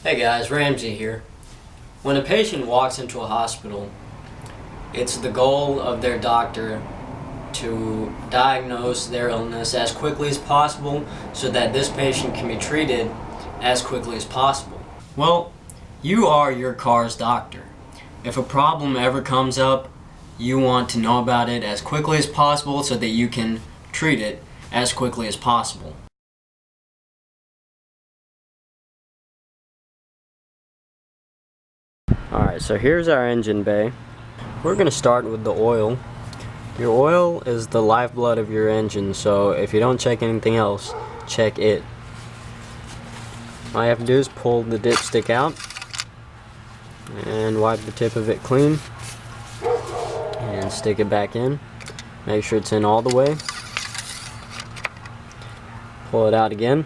Hey guys, Ramsey here. When a patient walks into a hospital, it's the goal of their doctor to diagnose their illness as quickly as possible so that this patient can be treated as quickly as possible. Well, you are your car's doctor. If a problem ever comes up, you want to know about it as quickly as possible so that you can treat it as quickly as possible. Alright, so here's our engine bay. We're going to start with the oil. Your oil is the lifeblood of your engine, so if you don't check anything else, check it. All you have to do is pull the dipstick out and wipe the tip of it clean and stick it back in. Make sure it's in all the way. Pull it out again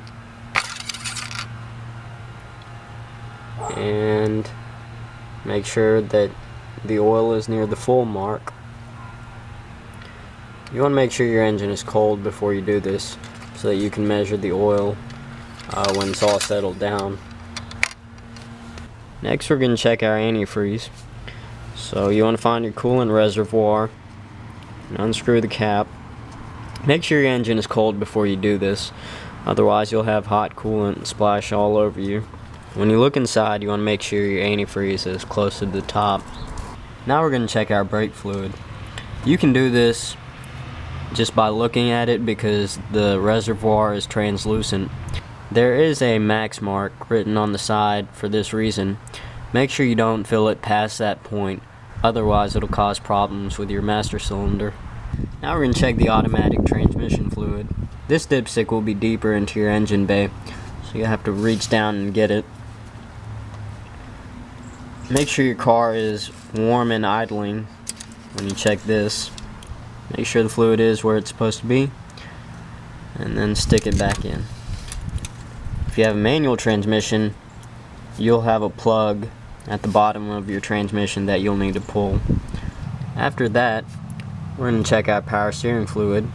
and make sure that the oil is near the full mark. You want to make sure your engine is cold before you do this so that you can measure the oil when it's all settled down. Next we're going to check our antifreeze. So you want to find your coolant reservoir and unscrew the cap. Make sure your engine is cold before you do this, otherwise you'll have hot coolant splash all over you. When you look inside, you want to make sure your antifreeze is close to the top. Now we're going to check our brake fluid. You can do this just by looking at it because the reservoir is translucent. There is a max mark written on the side for this reason. Make sure you don't fill it past that point, otherwise it'll cause problems with your master cylinder. Now we're going to check the automatic transmission fluid. This dipstick will be deeper into your engine bay, so you have to reach down and get it. Make sure your car is warm and idling when you check this. Make sure the fluid is where it's supposed to be, and then stick it back in. If you have a manual transmission, you'll have a plug at the bottom of your transmission that you'll need to pull. After that, we're going to check out power steering fluid.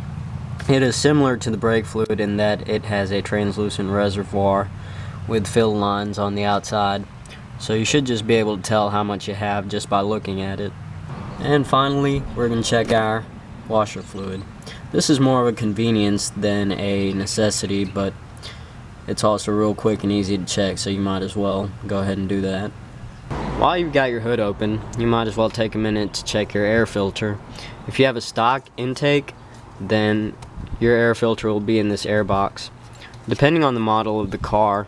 It is similar to the brake fluid in that it has a translucent reservoir with fill lines on the outside, so you should just be able to tell how much you have just by looking at it. And finally, we're going to check our washer fluid. This is more of a convenience than a necessity, but it's also real quick and easy to check, so you might as well go ahead and do that. While you've got your hood open, you might as well take a minute to check your air filter. If you have a stock intake, then your air filter will be in this air box. Depending on the model of the car,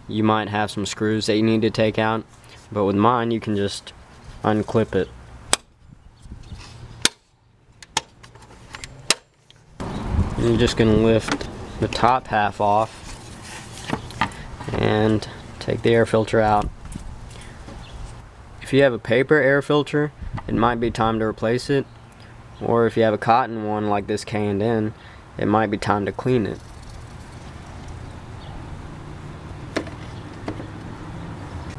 you might have some screws that you need to take out, but with mine you can just unclip it. And you're just going to lift the top half off and take the air filter out. If you have a paper air filter, it might be time to replace it, or if you have a cotton one like this canned in, it might be time to clean it.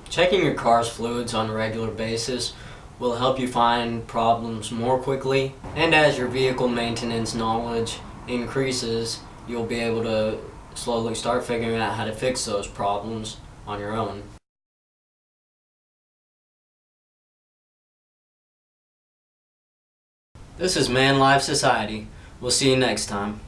Checking your car's fluids on a regular basis will help you find problems more quickly, and as your vehicle maintenance knowledge increases, you'll be able to slowly start figuring out how to fix those problems on your own. This is Man Life Society. We'll see you next time.